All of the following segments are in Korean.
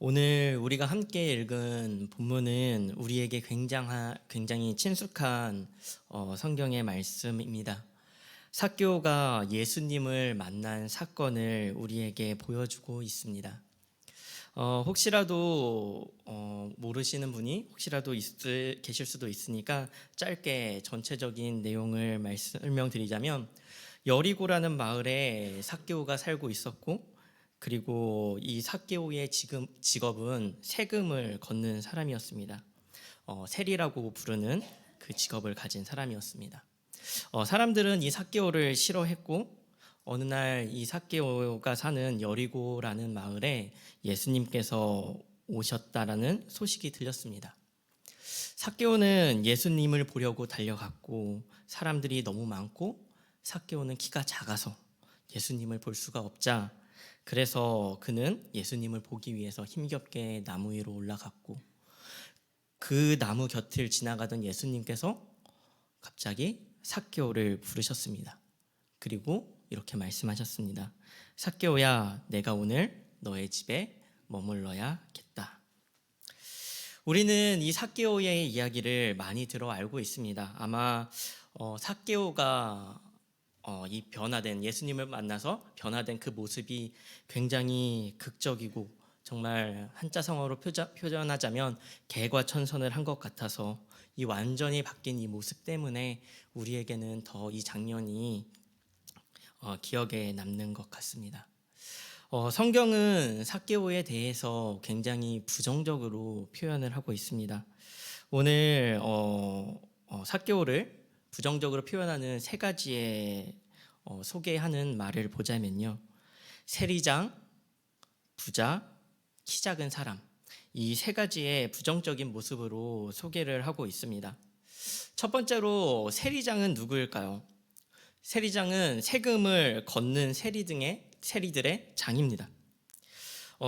오늘 우리가 함께 읽은 본문은 우리에게 굉장히 친숙한 성경의 말씀입니다. 삭개오가 예수님을 만난 사건을 우리에게 보여주고 있습니다. 혹시라도 모르시는 분이 계실 수도 있으니까 짧게 전체적인 내용을 설명드리자면, 여리고라는 마을에 삭개오가 살고 있었고, 그리고 이 삭개오의 직업은 세금을 걷는 사람이었습니다. 세리라고 부르는 그 직업을 가진 사람이었습니다. 사람들은 이 삭개오를 싫어했고, 어느 날 이 삭개오가 사는 여리고라는 마을에 예수님께서 오셨다라는 소식이 들렸습니다. 삭개오는 예수님을 보려고 달려갔고, 사람들이 너무 많고 삭개오는 키가 작아서 예수님을 볼 수가 없자, 그래서 그는 예수님을 보기 위해서 힘겹게 나무 위로 올라갔고, 그 나무 곁을 지나가던 예수님께서 갑자기 삭개오를 부르셨습니다. 그리고 이렇게 말씀하셨습니다. 삭개오야, 내가 오늘 너의 집에 머물러야겠다. 우리는 이 삭개오의 이야기를 많이 들어 알고 있습니다. 아마 삭개오가 이 예수님을 만나서 변화된 그 모습이 굉장히 극적이고, 정말 한자성어로 표현하자면 개과천선을 한 것 같아서, 이 완전히 바뀐 이 모습 때문에 우리에게는 더 이 장면이 기억에 남는 것 같습니다. 성경은 삭개오에 대해서 굉장히 부정적으로 표현을 하고 있습니다. 오늘 삭개오를 부정적으로 표현하는 세 가지의 소개하는 말을 보자면요, 세리장, 부자, 키 작은 사람, 이 세 가지의 부정적인 모습으로 소개를 하고 있습니다. 첫 번째로 세리장은 누구일까요? 세리장은 세금을 걷는 세리들의 장입니다.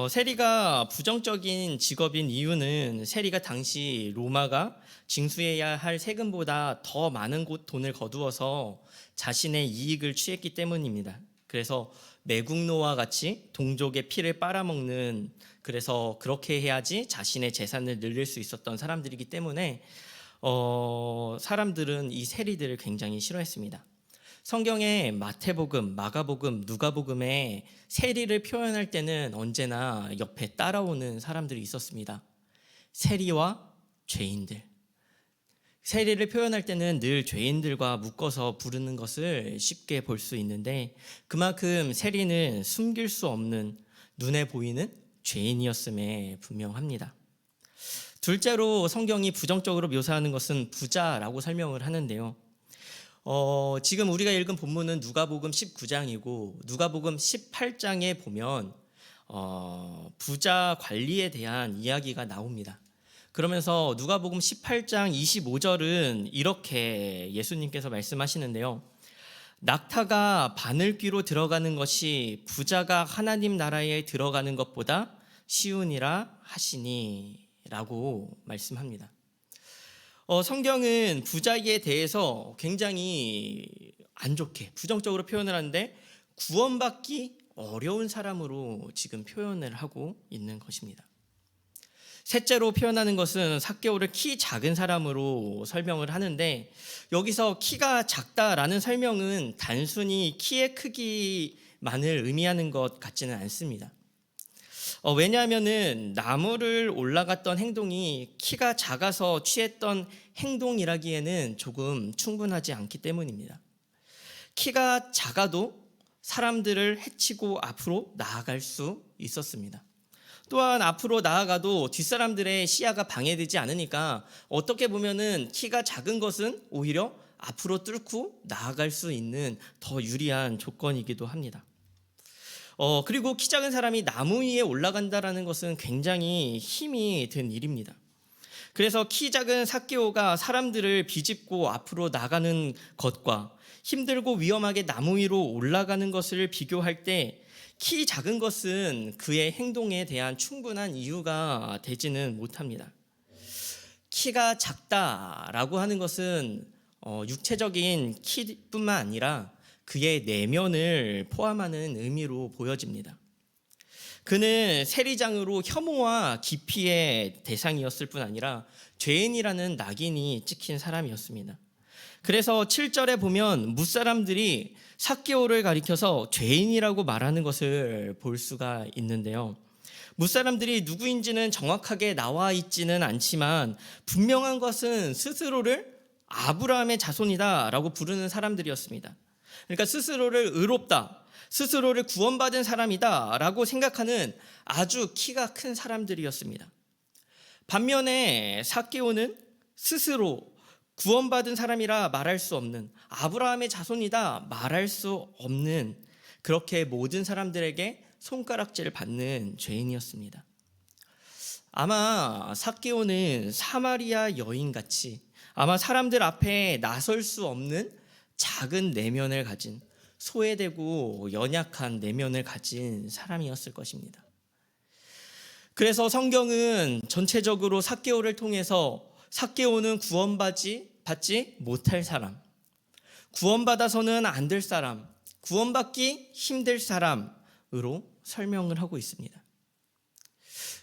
세리가 부정적인 직업인 이유는, 세리가 당시 로마가 징수해야 할 세금보다 더 많은 돈을 거두어서 자신의 이익을 취했기 때문입니다. 그래서 매국노와 같이 동족의 피를 빨아먹는, 그래서 그렇게 해야지 자신의 재산을 늘릴 수 있었던 사람들이기 때문에 사람들은 이 세리들을 굉장히 싫어했습니다. 성경의 마태복음, 마가복음, 누가복음에 세리를 표현할 때는 언제나 옆에 따라오는 사람들이 있었습니다. 세리와 죄인들. 세리를 표현할 때는 늘 죄인들과 묶어서 부르는 것을 쉽게 볼 수 있는데, 그만큼 세리는 숨길 수 없는, 눈에 보이는 죄인이었음에 분명합니다. 둘째로 성경이 부정적으로 묘사하는 것은 부자라고 설명을 하는데요. 지금 우리가 읽은 본문은 누가복음 19장이고, 누가복음 18장에 보면 부자 관리에 대한 이야기가 나옵니다. 그러면서 누가복음 18장 25절은 이렇게 예수님께서 말씀하시는데요, 낙타가 바늘귀로 들어가는 것이 부자가 하나님 나라에 들어가는 것보다 쉬우니라 하시니 라고 말씀합니다. 성경은 부자에 대해서 굉장히 안 좋게 부정적으로 표현을 하는데, 구원받기 어려운 사람으로 지금 표현을 하고 있는 것입니다. 셋째로 표현하는 것은 삭개오를 키 작은 사람으로 설명을 하는데, 여기서 키가 작다라는 설명은 단순히 키의 크기만을 의미하는 것 같지는 않습니다. 왜냐하면은 나무를 올라갔던 행동이 키가 작아서 취했던 행동이라기에는 조금 충분하지 않기 때문입니다. 키가 작아도 사람들을 해치고 앞으로 나아갈 수 있었습니다. 또한 앞으로 나아가도 뒷사람들의 시야가 방해되지 않으니까, 어떻게 보면은 키가 작은 것은 오히려 앞으로 뚫고 나아갈 수 있는 더 유리한 조건이기도 합니다. 그리고 키 작은 사람이 나무 위에 올라간다라는 것은 굉장히 힘이 든 일입니다. 그래서 키 작은 삭개오가 사람들을 비집고 앞으로 나가는 것과 힘들고 위험하게 나무 위로 올라가는 것을 비교할 때, 키 작은 것은 그의 행동에 대한 충분한 이유가 되지는 못합니다. 키가 작다라고 하는 것은 육체적인 키뿐만 아니라 그의 내면을 포함하는 의미로 보여집니다. 그는 세리장으로 혐오와 기피의 대상이었을 뿐 아니라 죄인이라는 낙인이 찍힌 사람이었습니다. 그래서 7절에 보면 무사람들이 삭개오를 가리켜서 죄인이라고 말하는 것을 볼 수가 있는데요. 무사람들이 누구인지는 정확하게 나와 있지는 않지만 분명한 것은 스스로를 아브라함의 자손이다라고 부르는 사람들이었습니다. 그러니까 스스로를 의롭다, 스스로를 구원받은 사람이다라고 생각하는 아주 키가 큰 사람들이었습니다. 반면에 삭개오는 스스로 구원받은 사람이라 말할 수 없는, 아브라함의 자손이다 말할 수 없는, 그렇게 모든 사람들에게 손가락질을 받는 죄인이었습니다. 아마 삭개오는 사마리아 여인같이 아마 사람들 앞에 나설 수 없는 작은 내면을 가진, 소외되고 연약한 내면을 가진 사람이었을 것입니다. 그래서 성경은 전체적으로 삭개오를 통해서 삭개오는 구원받지 못할 사람, 구원받아서는 안 될 사람, 구원받기 힘들 사람으로 설명을 하고 있습니다.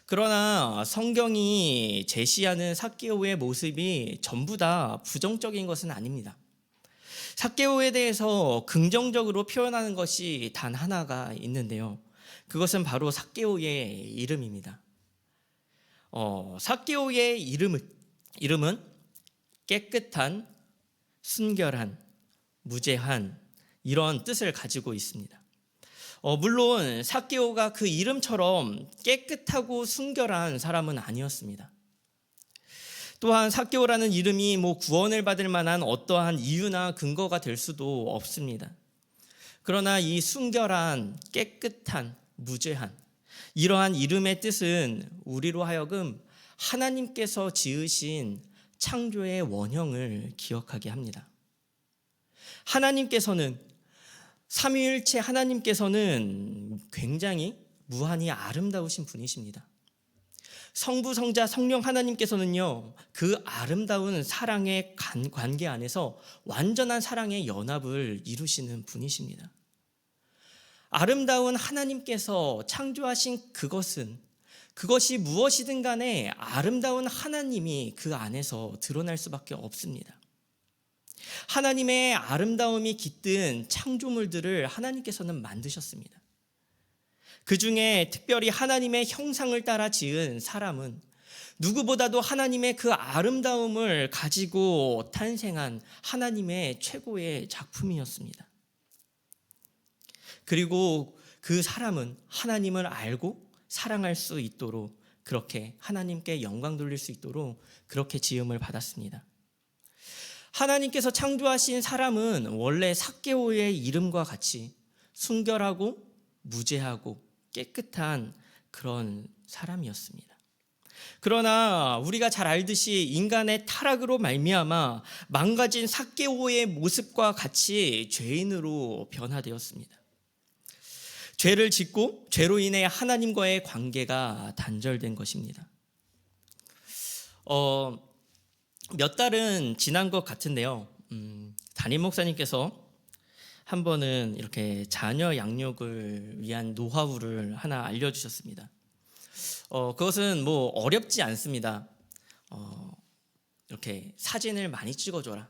그러나 성경이 제시하는 삭개오의 모습이 전부 다 부정적인 것은 아닙니다. 삭개오에 대해서 긍정적으로 표현하는 것이 단 하나가 있는데요. 그것은 바로 삭개오의 이름입니다. 삭개오의 이름은 깨끗한, 순결한, 무죄한 이런 뜻을 가지고 있습니다. 물론 삭개오가 그 이름처럼 깨끗하고 순결한 사람은 아니었습니다. 또한 삭개오라는 이름이 구원을 받을 만한 어떠한 이유나 근거가 될 수도 없습니다. 그러나 이 순결한, 깨끗한, 무죄한 이러한 이름의 뜻은 우리로 하여금 하나님께서 지으신 창조의 원형을 기억하게 합니다. 삼위일체 하나님께서는 굉장히 무한히 아름다우신 분이십니다. 성부, 성자, 성령 하나님께서는요, 그 아름다운 사랑의 관계 안에서 완전한 사랑의 연합을 이루시는 분이십니다. 아름다운 하나님께서 창조하신 그것이 무엇이든 간에 아름다운 하나님이 그 안에서 드러날 수밖에 없습니다. 하나님의 아름다움이 깃든 창조물들을 하나님께서는 만드셨습니다. 그 중에 특별히 하나님의 형상을 따라 지은 사람은 누구보다도 하나님의 그 아름다움을 가지고 탄생한 하나님의 최고의 작품이었습니다. 그리고 그 사람은 하나님을 알고 사랑할 수 있도록, 그렇게 하나님께 영광 돌릴 수 있도록 그렇게 지음을 받았습니다. 하나님께서 창조하신 사람은 원래 삭개오의 이름과 같이 순결하고 무죄하고 깨끗한 그런 사람이었습니다. 그러나 우리가 잘 알듯이 인간의 타락으로 말미암아 망가진 삭개오의 모습과 같이 죄인으로 변화되었습니다. 죄를 짓고 죄로 인해 하나님과의 관계가 단절된 것입니다. 몇 달은 지난 것 같은데요. 담임 목사님께서 한 번은 이렇게 자녀 양육을 위한 노하우를 하나 알려주셨습니다. 그것은 어렵지 않습니다. 이렇게 사진을 많이 찍어줘라,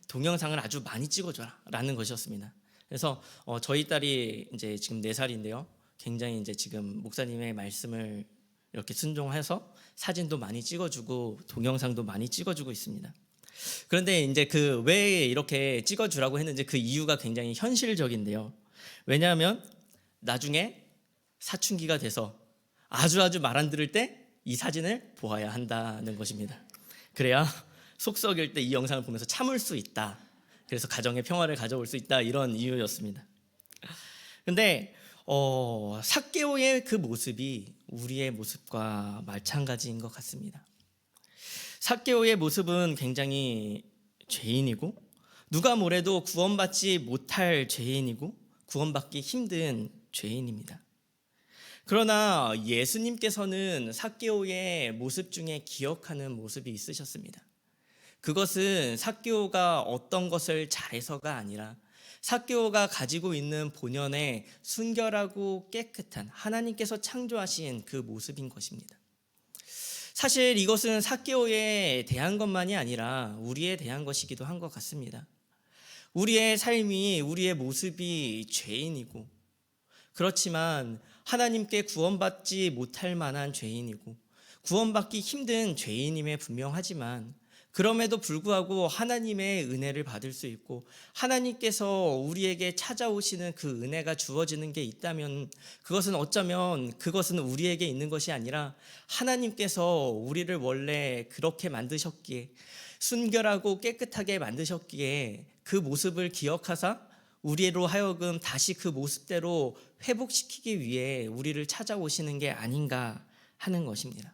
동영상을 아주 많이 찍어줘라 라는 것이었습니다. 그래서 저희 딸이 이제 지금 4살인데요. 굉장히 이제 지금 목사님의 말씀을 이렇게 순종해서 사진도 많이 찍어주고 동영상도 많이 찍어주고 있습니다. 그런데 이제 왜 이렇게 찍어주라고 했는지 그 이유가 굉장히 현실적인데요. 왜냐하면 나중에 사춘기가 돼서 아주 말 안 들을 때 이 사진을 보아야 한다는 것입니다. 그래야 속 썩일 때 이 영상을 보면서 참을 수 있다. 그래서 가정의 평화를 가져올 수 있다, 이런 이유였습니다. 근데 삭개오의 그 모습이 우리의 모습과 마찬가지인 것 같습니다. 삭개오의 모습은 굉장히 죄인이고, 누가 뭐래도 구원받지 못할 죄인이고 구원받기 힘든 죄인입니다. 그러나 예수님께서는 삭개오의 모습 중에 기억하는 모습이 있으셨습니다. 그것은 삭개오가 어떤 것을 잘해서가 아니라 삭개오가 가지고 있는 본연의 순결하고 깨끗한 하나님께서 창조하신 그 모습인 것입니다. 사실 이것은 삭개오에 대한 것만이 아니라 우리에 대한 것이기도 한 것 같습니다. 우리의 삶이, 우리의 모습이 죄인이고, 그렇지만 하나님께 구원받지 못할 만한 죄인이고 구원받기 힘든 죄인임에 분명하지만, 그럼에도 불구하고 하나님의 은혜를 받을 수 있고 하나님께서 우리에게 찾아오시는 그 은혜가 주어지는 게 있다면, 그것은 어쩌면 그것은 우리에게 있는 것이 아니라 하나님께서 우리를 원래 그렇게 만드셨기에, 순결하고 깨끗하게 만드셨기에 그 모습을 기억하사 우리로 하여금 다시 그 모습대로 회복시키기 위해 우리를 찾아오시는 게 아닌가 하는 것입니다.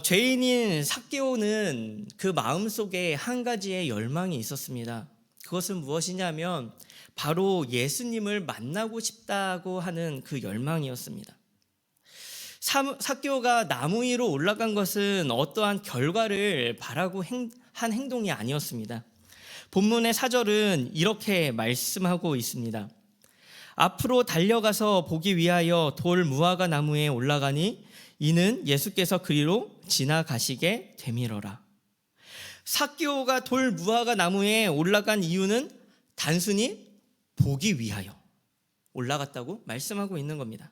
죄인인 삭개오는 그 마음속에 한 가지의 열망이 있었습니다. 그것은 무엇이냐면 바로 예수님을 만나고 싶다고 하는 그 열망이었습니다. 삭개오가 나무 위로 올라간 것은 어떠한 결과를 바라고 한 행동이 아니었습니다. 본문의 4절은 이렇게 말씀하고 있습니다. 앞으로 달려가서 보기 위하여 돌 무화과 나무에 올라가니 이는 예수께서 그리로 지나가시게 되밀어라. 삭개오가 돌 무화과 나무에 올라간 이유는 단순히 보기 위하여 올라갔다고 말씀하고 있는 겁니다.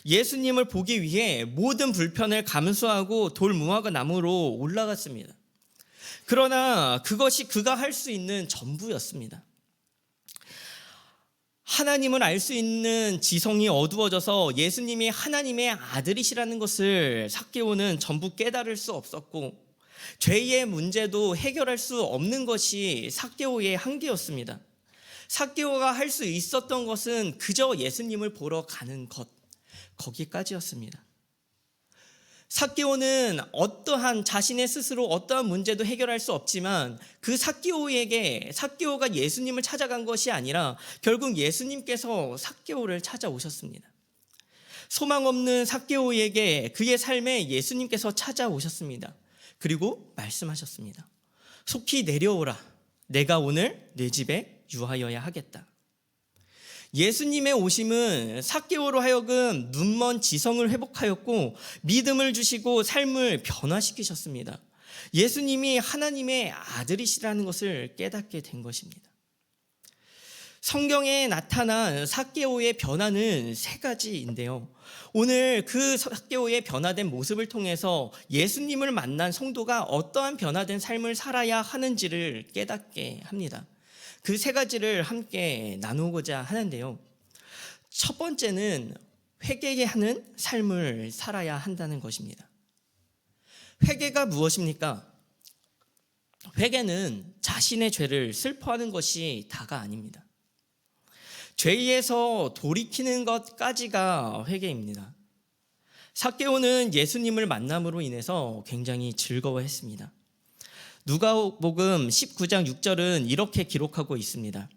예수님을 보기 위해 모든 불편을 감수하고 돌 무화과 나무로 올라갔습니다. 그러나 그것이 그가 할 수 있는 전부였습니다. 하나님을 알 수 있는 지성이 어두워져서 예수님이 하나님의 아들이시라는 것을 삭개오는 전부 깨달을 수 없었고, 죄의 문제도 해결할 수 없는 것이 삭개오의 한계였습니다. 삭개오가 할 수 있었던 것은 그저 예수님을 보러 가는 것, 거기까지였습니다. 삭개오는 자신의 스스로 어떠한 문제도 해결할 수 없지만, 그 삭개오가 예수님을 찾아간 것이 아니라 결국 예수님께서 삭개오를 찾아오셨습니다. 소망 없는 삭개오에게 그의 삶에 예수님께서 찾아오셨습니다. 그리고 말씀하셨습니다. 속히 내려오라. 내가 오늘 내 집에 유하여야 하겠다. 예수님의 오심은 삭개오로 하여금 눈먼 지성을 회복하였고 믿음을 주시고 삶을 변화시키셨습니다. 예수님이 하나님의 아들이시라는 것을 깨닫게 된 것입니다. 성경에 나타난 삭개오의 변화는 3가지인데요. 오늘 그 삭개오의 변화된 모습을 통해서 예수님을 만난 성도가 어떠한 변화된 삶을 살아야 하는지를 깨닫게 합니다. 그 3가지를 함께 나누고자 하는데요. 첫 번째는 회개하는 삶을 살아야 한다는 것입니다. 회개가 무엇입니까? 회개는 자신의 죄를 슬퍼하는 것이 다가 아닙니다. 죄에서 돌이키는 것까지가 회개입니다. 삭개오는 예수님을 만남으로 인해서 굉장히 즐거워했습니다. 누가복음 19장 6절은 이렇게 기록하고 있습니다.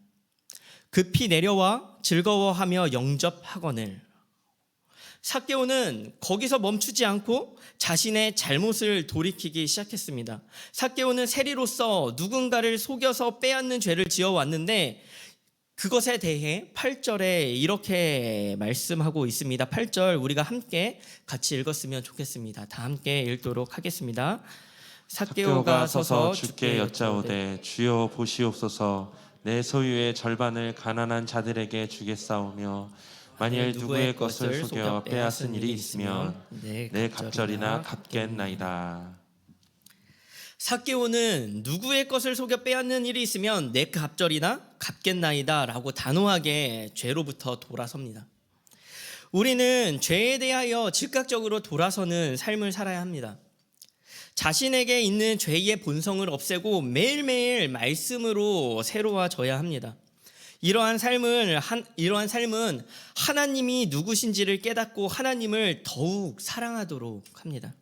급히 내려와 즐거워하며 영접하거늘. 삭개오는 거기서 멈추지 않고 자신의 잘못을 돌이키기 시작했습니다. 삭개오는 세리로서 누군가를 속여서 빼앗는 죄를 지어왔는데, 그것에 대해 8절에 이렇게 말씀하고 있습니다. 8절 우리가 함께 같이 읽었으면 좋겠습니다. 다 함께 읽도록 하겠습니다. 삭개오가 서서 주께 여짜오되 주여 보시옵소서, 내 소유의 절반을 가난한 자들에게 주겠사오며 만일 누구의 것을 속여 빼앗은 일이 있으면 내 갑절이나 갚겠나이다. 삭개오는 누구의 것을 속여 빼앗는 일이 있으면 내 갑절이나 갚겠나이다 라고 단호하게 죄로부터 돌아섭니다. 우리는 죄에 대하여 즉각적으로 돌아서는 삶을 살아야 합니다. 자신에게 있는 죄의 본성을 없애고 매일매일 말씀으로 새로워져야 합니다. 이러한 삶은 하나님이 누구신지를 깨닫고 하나님을 더욱 사랑하도록 합니다.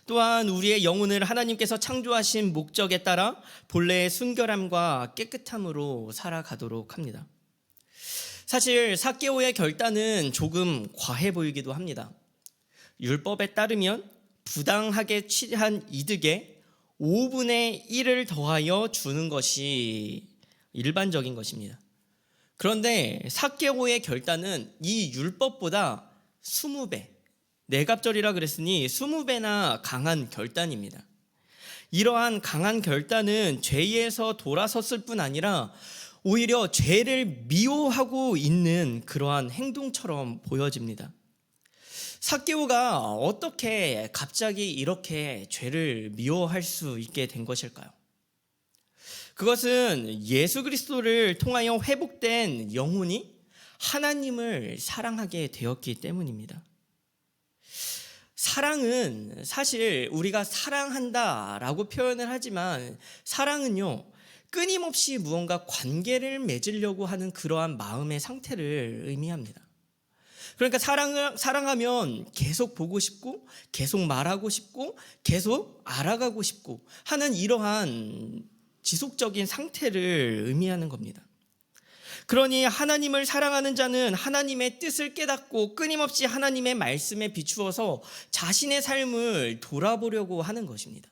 또한 우리의 영혼을 하나님께서 창조하신 목적에 따라 본래의 순결함과 깨끗함으로 살아가도록 합니다. 사실 삭개오의 결단은 조금 과해 보이기도 합니다. 율법에 따르면 부당하게 취한 이득의 5분의 1을 더하여 주는 것이 일반적인 것입니다. 그런데 삭개오의 결단은 이 율법보다 20배, 내갑절이라 그랬으니 20배나 강한 결단입니다. 이러한 강한 결단은 죄에서 돌아섰을 뿐 아니라 오히려 죄를 미워하고 있는 그러한 행동처럼 보여집니다. 삭개오가 어떻게 갑자기 이렇게 죄를 미워할 수 있게 된 것일까요? 그것은 예수 그리스도를 통하여 회복된 영혼이 하나님을 사랑하게 되었기 때문입니다. 사랑은 사실 우리가 사랑한다라고 표현을 하지만 사랑은요, 끊임없이 무언가 관계를 맺으려고 하는 그러한 마음의 상태를 의미합니다. 그러니까 사랑하면 계속 보고 싶고 계속 말하고 싶고 계속 알아가고 싶고 하는 이러한 지속적인 상태를 의미하는 겁니다. 그러니 하나님을 사랑하는 자는 하나님의 뜻을 깨닫고 끊임없이 하나님의 말씀에 비추어서 자신의 삶을 돌아보려고 하는 것입니다.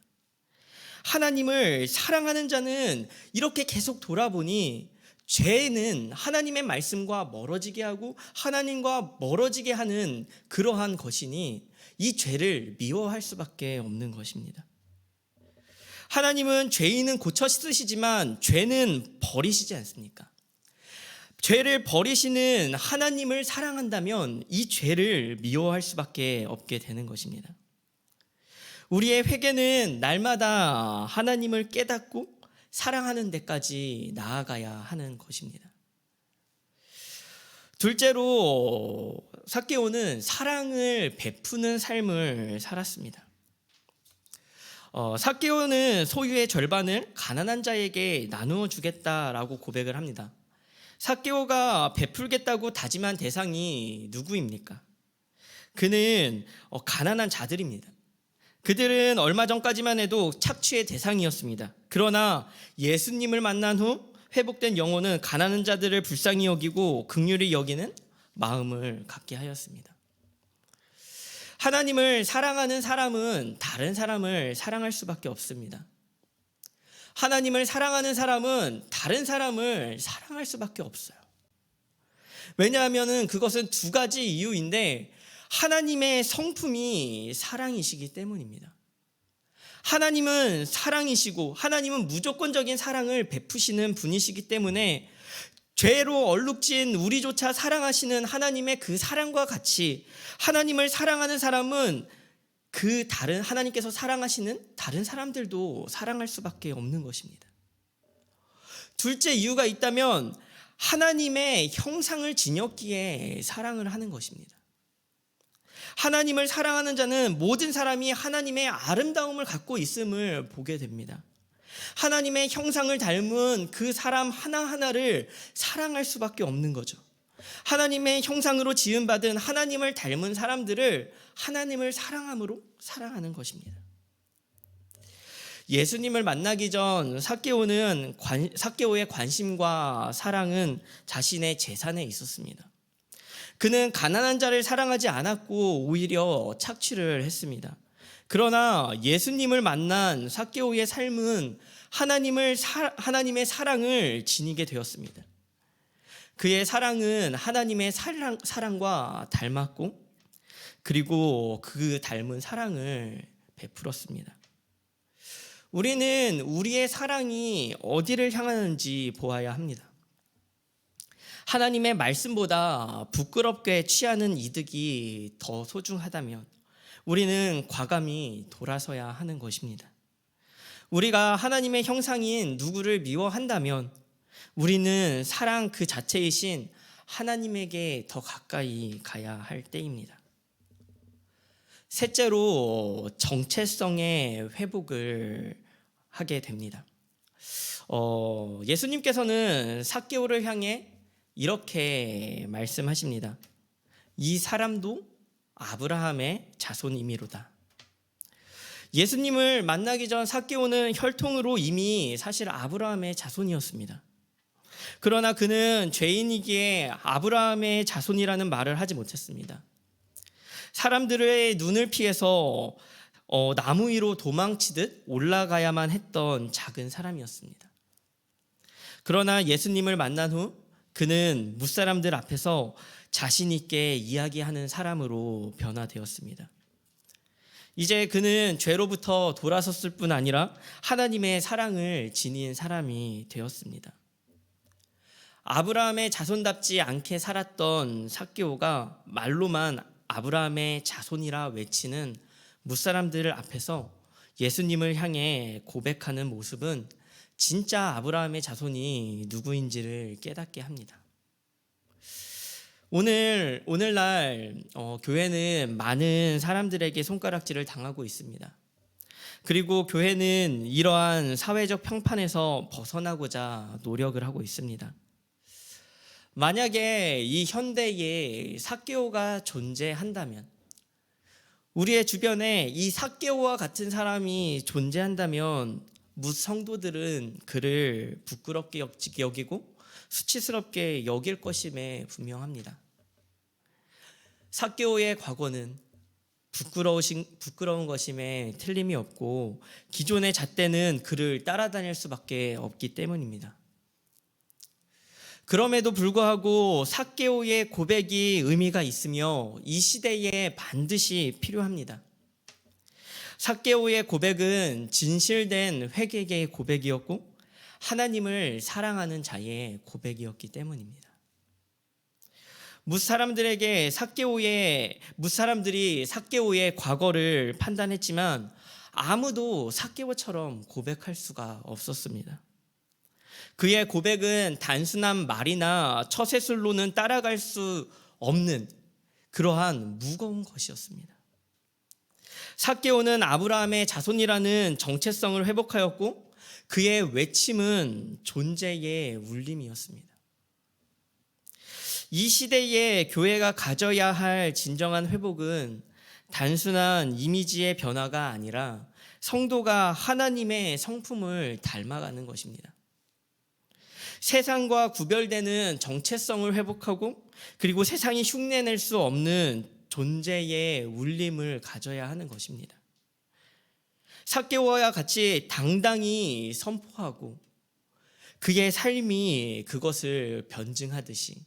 하나님을 사랑하는 자는 이렇게 계속 돌아보니 죄는 하나님의 말씀과 멀어지게 하고 하나님과 멀어지게 하는 그러한 것이니 이 죄를 미워할 수밖에 없는 것입니다. 하나님은 죄인은 고쳐 씻으시지만 죄는 버리시지 않습니까? 죄를 버리시는 하나님을 사랑한다면 이 죄를 미워할 수밖에 없게 되는 것입니다. 우리의 회개는 날마다 하나님을 깨닫고 사랑하는 데까지 나아가야 하는 것입니다. 둘째로 삭개오는 사랑을 베푸는 삶을 살았습니다. 삭개오는 소유의 절반을 가난한 자에게 나누어 주겠다라고 고백을 합니다. 삭개오가 베풀겠다고 다짐한 대상이 누구입니까? 그는 가난한 자들입니다. 그들은 얼마 전까지만 해도 착취의 대상이었습니다. 그러나 예수님을 만난 후 회복된 영혼은 가난한 자들을 불쌍히 여기고 긍휼히 여기는 마음을 갖게 하였습니다. 하나님을 사랑하는 사람은 다른 사람을 사랑할 수밖에 없습니다. 하나님을 사랑하는 사람은 다른 사람을 사랑할 수밖에 없어요. 왜냐하면 그것은 두 가지 이유인데 하나님의 성품이 사랑이시기 때문입니다. 하나님은 사랑이시고 하나님은 무조건적인 사랑을 베푸시는 분이시기 때문에 죄로 얼룩진 우리조차 사랑하시는 하나님의 그 사랑과 같이 하나님을 사랑하는 사람은 그 다른 하나님께서 사랑하시는 다른 사람들도 사랑할 수밖에 없는 것입니다. 둘째 이유가 있다면 하나님의 형상을 지녔기에 사랑을 하는 것입니다. 하나님을 사랑하는 자는 모든 사람이 하나님의 아름다움을 갖고 있음을 보게 됩니다. 하나님의 형상을 닮은 그 사람 하나하나를 사랑할 수밖에 없는 거죠. 하나님의 형상으로 지음받은 하나님을 닮은 사람들을 하나님을 사랑함으로 사랑하는 것입니다. 예수님을 만나기 전 삭개오의 관심과 사랑은 자신의 재산에 있었습니다. 그는 가난한 자를 사랑하지 않았고 오히려 착취를 했습니다. 그러나 예수님을 만난 삭개오의 삶은 하나님의 사랑을 지니게 되었습니다. 그의 사랑은 하나님의 사랑과 닮았고 그리고 그 닮은 사랑을 베풀었습니다. 우리는 우리의 사랑이 어디를 향하는지 보아야 합니다. 하나님의 말씀보다 부끄럽게 취하는 이득이 더 소중하다면 우리는 과감히 돌아서야 하는 것입니다. 우리가 하나님의 형상인 누구를 미워한다면 우리는 사랑 그 자체이신 하나님에게 더 가까이 가야 할 때입니다. 셋째로 정체성의 회복을 하게 됩니다. 예수님께서는 삭개오를 향해 이렇게 말씀하십니다. 이 사람도 아브라함의 자손이미로다. 예수님을 만나기 전 삭개오는 혈통으로 이미 사실 아브라함의 자손이었습니다. 그러나 그는 죄인이기에 아브라함의 자손이라는 말을 하지 못했습니다. 사람들의 눈을 피해서 나무 위로 도망치듯 올라가야만 했던 작은 사람이었습니다. 그러나 예수님을 만난 후 그는 무사람들 앞에서 자신 있게 이야기하는 사람으로 변화되었습니다. 이제 그는 죄로부터 돌아섰을 뿐 아니라 하나님의 사랑을 지닌 사람이 되었습니다. 아브라함의 자손답지 않게 살았던 삭개오가 말로만 아브라함의 자손이라 외치는 무사람들 앞에서 예수님을 향해 고백하는 모습은 진짜 아브라함의 자손이 누구인지를 깨닫게 합니다. 오늘날 교회는 많은 사람들에게 손가락질을 당하고 있습니다. 그리고 교회는 이러한 사회적 평판에서 벗어나고자 노력을 하고 있습니다. 만약에 이 현대에 삭개오가 존재한다면, 우리의 주변에 이 삭개오와 같은 사람이 존재한다면 무성도들은 그를 부끄럽게 여기고 수치스럽게 여길 것임에 분명합니다. 삭개오의 과거는 부끄러운 것임에 틀림이 없고 기존의 잣대는 그를 따라다닐 수밖에 없기 때문입니다. 그럼에도 불구하고 삭개오의 고백이 의미가 있으며 이 시대에 반드시 필요합니다. 삭개오의 고백은 진실된 회개의 고백이었고 하나님을 사랑하는 자의 고백이었기 때문입니다. 무사람들이 삭개오의 과거를 판단했지만 아무도 삭개오처럼 고백할 수가 없었습니다. 그의 고백은 단순한 말이나 처세술로는 따라갈 수 없는 그러한 무거운 것이었습니다. 삭개오는 아브라함의 자손이라는 정체성을 회복하였고 그의 외침은 존재의 울림이었습니다. 이 시대에 교회가 가져야 할 진정한 회복은 단순한 이미지의 변화가 아니라 성도가 하나님의 성품을 닮아가는 것입니다. 세상과 구별되는 정체성을 회복하고 그리고 세상이 흉내낼 수 없는 존재의 울림을 가져야 하는 것입니다. 삭개오와 같이 당당히 선포하고 그의 삶이 그것을 변증하듯이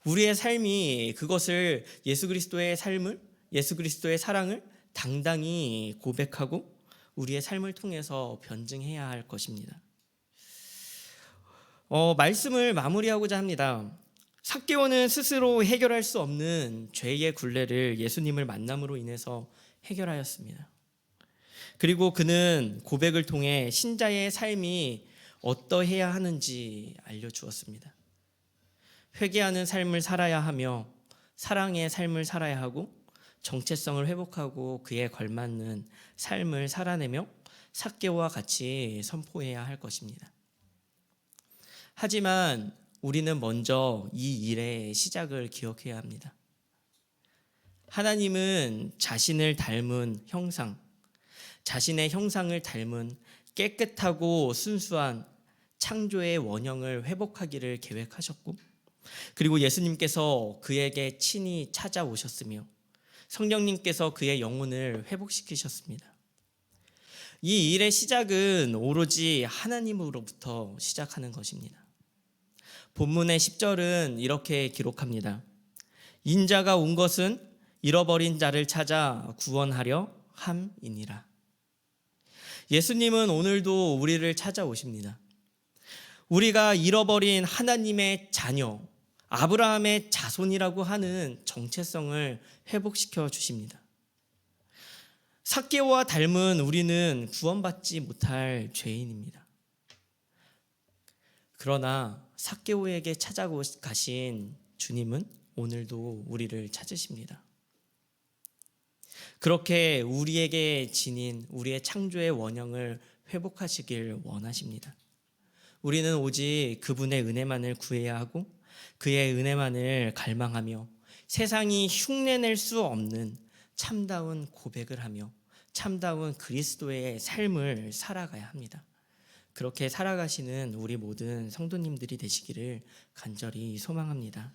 우리의 삶이 그것을 예수 그리스도의 사랑을 당당히 고백하고 우리의 삶을 통해서 변증해야 할 것입니다. 말씀을 마무리하고자 합니다. 삭개오는 스스로 해결할 수 없는 죄의 굴레를 예수님을 만남으로 인해서 해결하였습니다. 그리고 그는 고백을 통해 신자의 삶이 어떠해야 하는지 알려주었습니다. 회개하는 삶을 살아야 하며 사랑의 삶을 살아야 하고 정체성을 회복하고 그에 걸맞는 삶을 살아내며 삭개오와 같이 선포해야 할 것입니다. 하지만 우리는 먼저 이 일의 시작을 기억해야 합니다. 하나님은 자신의 형상을 닮은 깨끗하고 순수한 창조의 원형을 회복하기를 계획하셨고 그리고 예수님께서 그에게 친히 찾아오셨으며 성령님께서 그의 영혼을 회복시키셨습니다. 이 일의 시작은 오로지 하나님으로부터 시작하는 것입니다. 본문의 10절은 이렇게 기록합니다. 인자가 온 것은 잃어버린 자를 찾아 구원하려 함이니라. 예수님은 오늘도 우리를 찾아오십니다. 우리가 잃어버린 하나님의 자녀, 아브라함의 자손이라고 하는 정체성을 회복시켜 주십니다. 삭개오와 닮은 우리는 구원받지 못할 죄인입니다. 그러나 삭개오에게 찾아가신 주님은 오늘도 우리를 찾으십니다. 그렇게 우리에게 지닌 우리의 창조의 원형을 회복하시길 원하십니다. 우리는 오직 그분의 은혜만을 구해야 하고 그의 은혜만을 갈망하며 세상이 흉내낼 수 없는 참다운 고백을 하며 참다운 그리스도의 삶을 살아가야 합니다. 그렇게 살아가시는 우리 모든 성도님들이 되시기를 간절히 소망합니다.